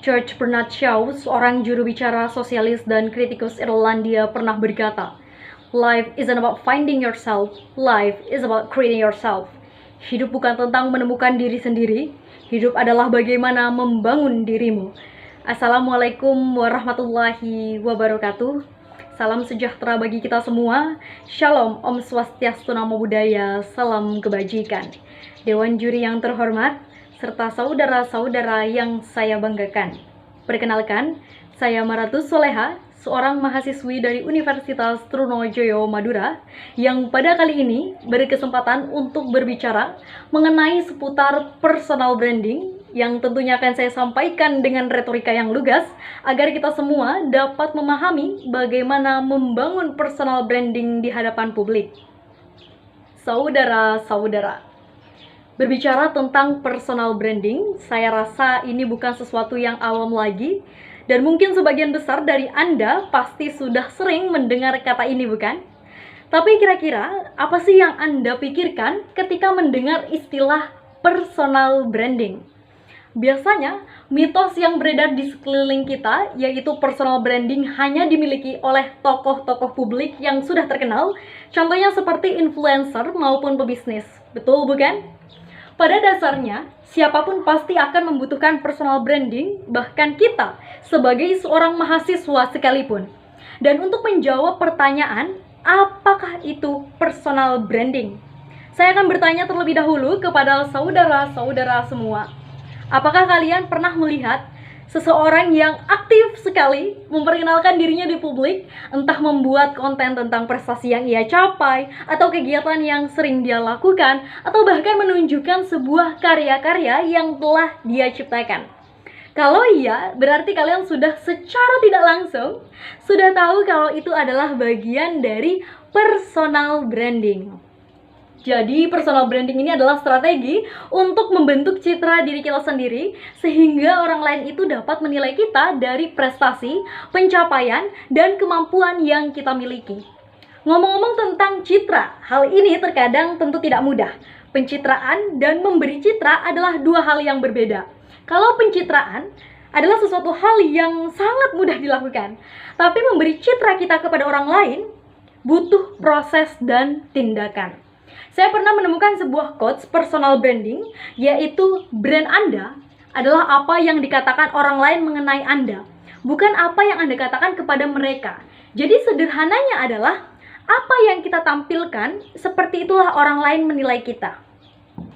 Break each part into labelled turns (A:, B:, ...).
A: George Bernard Shaw, seorang juru bicara sosialis dan kritikus Irlandia, pernah berkata, "Life isn't about finding yourself, life is about creating yourself." Hidup bukan tentang menemukan diri sendiri, hidup adalah bagaimana membangun dirimu. Assalamualaikum warahmatullahi wabarakatuh. Salam sejahtera bagi kita semua. Shalom, Om Swastiastu, Namo Buddhaya, salam kebajikan. Dewan juri yang terhormat, serta saudara-saudara yang saya banggakan. Perkenalkan, saya Maratu Soleha, seorang mahasiswi dari Universitas Trunojoyo Madura, yang pada kali ini berkesempatan untuk berbicara mengenai seputar personal branding, yang tentunya akan saya sampaikan dengan retorika yang lugas, agar kita semua dapat memahami bagaimana membangun personal branding di hadapan publik. Saudara-saudara, berbicara tentang personal branding, saya rasa ini bukan sesuatu yang awam lagi, dan mungkin sebagian besar dari Anda pasti sudah sering mendengar kata ini, bukan? Tapi kira-kira apa sih yang Anda pikirkan ketika mendengar istilah personal branding? Biasanya, mitos yang beredar di sekeliling kita, yaitu personal branding hanya dimiliki oleh tokoh-tokoh publik yang sudah terkenal, contohnya seperti influencer maupun pebisnis. Betul bukan? Pada dasarnya, siapapun pasti akan membutuhkan personal branding, bahkan kita sebagai seorang mahasiswa sekalipun. Dan untuk menjawab pertanyaan, apakah itu personal branding? Saya akan bertanya terlebih dahulu kepada saudara-saudara semua. Apakah kalian pernah melihat seseorang yang aktif sekali memperkenalkan dirinya di publik, entah membuat konten tentang prestasi yang ia capai, atau kegiatan yang sering dia lakukan, atau bahkan menunjukkan sebuah karya-karya yang telah dia ciptakan? Kalau iya, berarti kalian sudah secara tidak langsung sudah tahu kalau itu adalah bagian dari personal branding. Jadi, personal branding ini adalah strategi untuk membentuk citra diri kita sendiri sehingga orang lain itu dapat menilai kita dari prestasi, pencapaian, dan kemampuan yang kita miliki. Ngomong-ngomong tentang citra, hal ini terkadang tentu tidak mudah. Pencitraan dan memberi citra adalah dua hal yang berbeda. Kalau pencitraan adalah sesuatu hal yang sangat mudah dilakukan, tapi memberi citra kita kepada orang lain butuh proses dan tindakan. Saya pernah menemukan sebuah quotes personal branding, yaitu brand Anda adalah apa yang dikatakan orang lain mengenai Anda, bukan apa yang Anda katakan kepada mereka. Jadi sederhananya adalah apa yang kita tampilkan, seperti itulah orang lain menilai kita.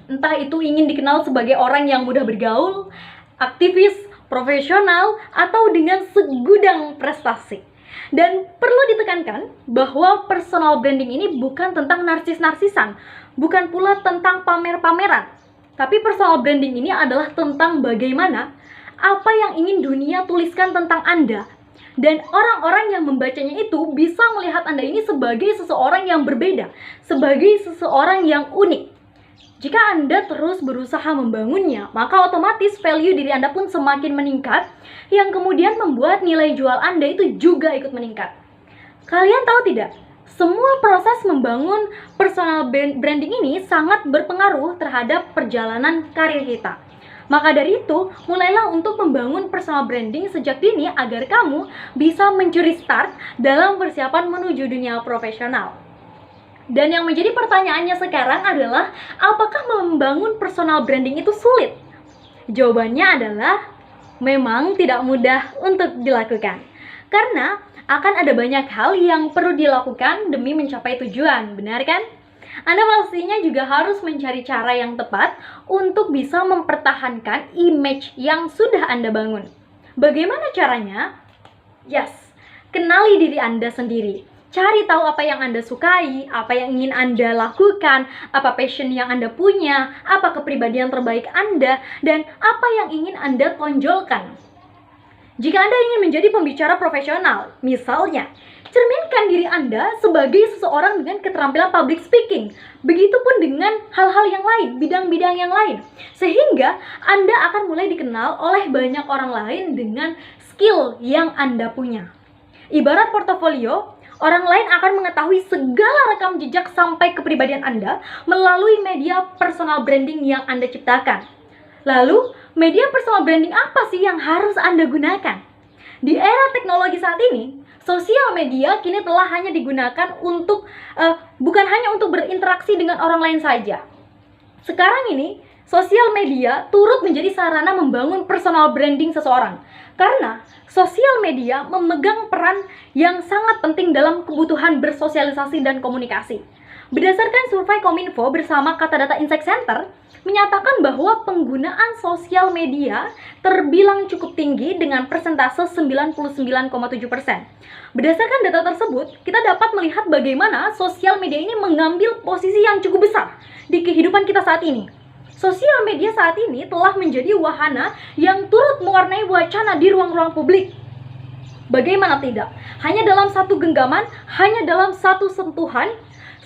A: Entah itu ingin dikenal sebagai orang yang mudah bergaul, aktivis, profesional, atau dengan segudang prestasi. Dan perlu ditekankan bahwa personal branding ini bukan tentang narsis-narsisan, bukan pula tentang pamer-pameran. Tapi personal branding ini adalah tentang bagaimana apa yang ingin dunia tuliskan tentang Anda. Dan orang-orang yang membacanya itu bisa melihat Anda ini sebagai seseorang yang berbeda, sebagai seseorang yang unik. Jika Anda terus berusaha membangunnya, maka otomatis value diri Anda pun semakin meningkat, yang kemudian membuat nilai jual Anda itu juga ikut meningkat. Kalian tahu tidak? Semua proses membangun personal branding ini sangat berpengaruh terhadap perjalanan karir kita. Maka dari itu, mulailah untuk membangun personal branding sejak dini agar kamu bisa mencuri start dalam persiapan menuju dunia profesional. Dan yang menjadi pertanyaannya sekarang adalah, apakah membangun personal branding itu sulit? Jawabannya adalah, memang tidak mudah untuk dilakukan. Karena akan ada banyak hal yang perlu dilakukan demi mencapai tujuan, benar kan? Anda pastinya juga harus mencari cara yang tepat untuk bisa mempertahankan image yang sudah Anda bangun. Bagaimana caranya? Yes, kenali diri Anda sendiri. Cari tahu apa yang Anda sukai, apa yang ingin Anda lakukan, apa passion yang Anda punya, apa kepribadian terbaik Anda, dan apa yang ingin Anda tonjolkan. Jika Anda ingin menjadi pembicara profesional, misalnya, cerminkan diri Anda sebagai seseorang dengan keterampilan public speaking. Begitupun dengan hal-hal yang lain, bidang-bidang yang lain. Sehingga Anda akan mulai dikenal oleh banyak orang lain dengan skill yang Anda punya. Ibarat portofolio, orang lain akan mengetahui segala rekam jejak sampai kepribadian Anda melalui media personal branding yang Anda ciptakan. Lalu, media personal branding apa sih yang harus Anda gunakan? Di era teknologi saat ini, sosial media kini telah hanya digunakan untuk bukan hanya untuk berinteraksi dengan orang lain saja. Sekarang ini, sosial media turut menjadi sarana membangun personal branding seseorang. Karena sosial media memegang peran yang sangat penting dalam kebutuhan bersosialisasi dan komunikasi. Berdasarkan survei Kominfo bersama Katadata Insight Center, menyatakan bahwa penggunaan sosial media terbilang cukup tinggi dengan persentase 99,7%. Berdasarkan data tersebut, kita dapat melihat bagaimana sosial media ini mengambil posisi yang cukup besar di kehidupan kita saat ini. Sosial media saat ini telah menjadi wahana yang turut mewarnai wacana di ruang-ruang publik. Bagaimana tidak? Hanya dalam satu genggaman, hanya dalam satu sentuhan,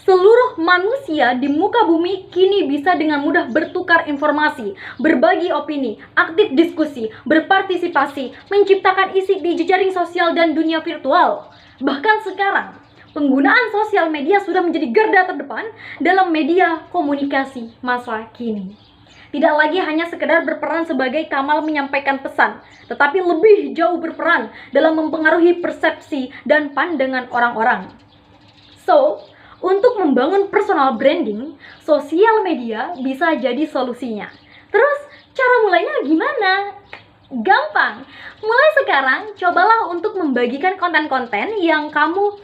A: seluruh manusia di muka bumi kini bisa dengan mudah bertukar informasi, berbagi opini, aktif diskusi, berpartisipasi, menciptakan isi di jejaring sosial dan dunia virtual. Bahkan sekarang, penggunaan sosial media sudah menjadi garda terdepan dalam media komunikasi masa kini. Tidak lagi hanya sekedar berperan sebagai kanal menyampaikan pesan, tetapi lebih jauh berperan dalam mempengaruhi persepsi dan pandangan orang-orang. So, untuk membangun personal branding, sosial media bisa jadi solusinya. Terus, cara mulainya gimana? Gampang. Mulai sekarang, cobalah untuk membagikan konten-konten yang kamu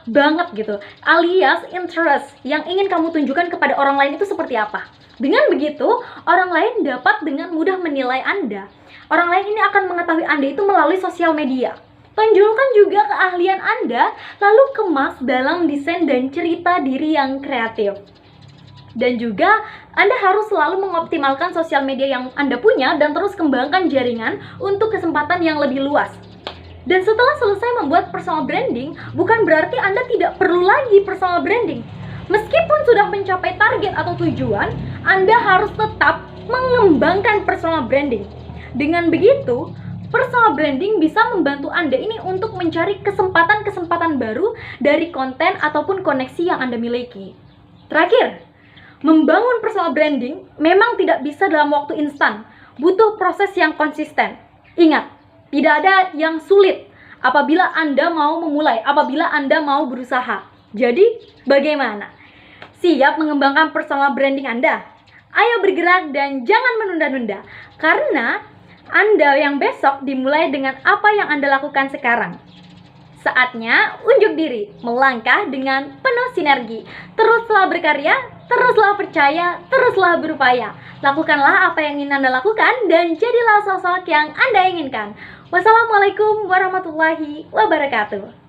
A: banget gitu, alias interest yang ingin kamu tunjukkan kepada orang lain itu seperti apa. Dengan begitu, orang lain dapat dengan mudah menilai Anda. Orang lain ini akan mengetahui Anda itu melalui sosial media. Tonjolkan juga keahlian Anda, lalu kemas dalam desain dan cerita diri yang kreatif. Dan juga, Anda harus selalu mengoptimalkan sosial media yang Anda punya dan terus kembangkan jaringan untuk kesempatan yang lebih luas. Dan setelah selesai membuat personal branding, bukan berarti Anda tidak perlu lagi personal branding. Meskipun sudah mencapai target atau tujuan, Anda harus tetap mengembangkan personal branding. Dengan begitu, personal branding bisa membantu Anda ini untuk mencari kesempatan-kesempatan baru dari konten ataupun koneksi yang Anda miliki. Terakhir, membangun personal branding memang tidak bisa dalam waktu instan, butuh proses yang konsisten. Ingat, tidak ada yang sulit apabila Anda mau memulai, apabila Anda mau berusaha. Jadi, bagaimana? Siap mengembangkan personal branding Anda? Ayo bergerak dan jangan menunda-nunda, karena Anda yang besok dimulai dengan apa yang Anda lakukan sekarang. Saatnya unjuk diri, melangkah dengan penuh sinergi. Teruslah berkarya, teruslah percaya, teruslah berupaya. Lakukanlah apa yang ingin Anda lakukan dan jadilah sosok yang Anda inginkan. Wassalamualaikum warahmatullahi wabarakatuh.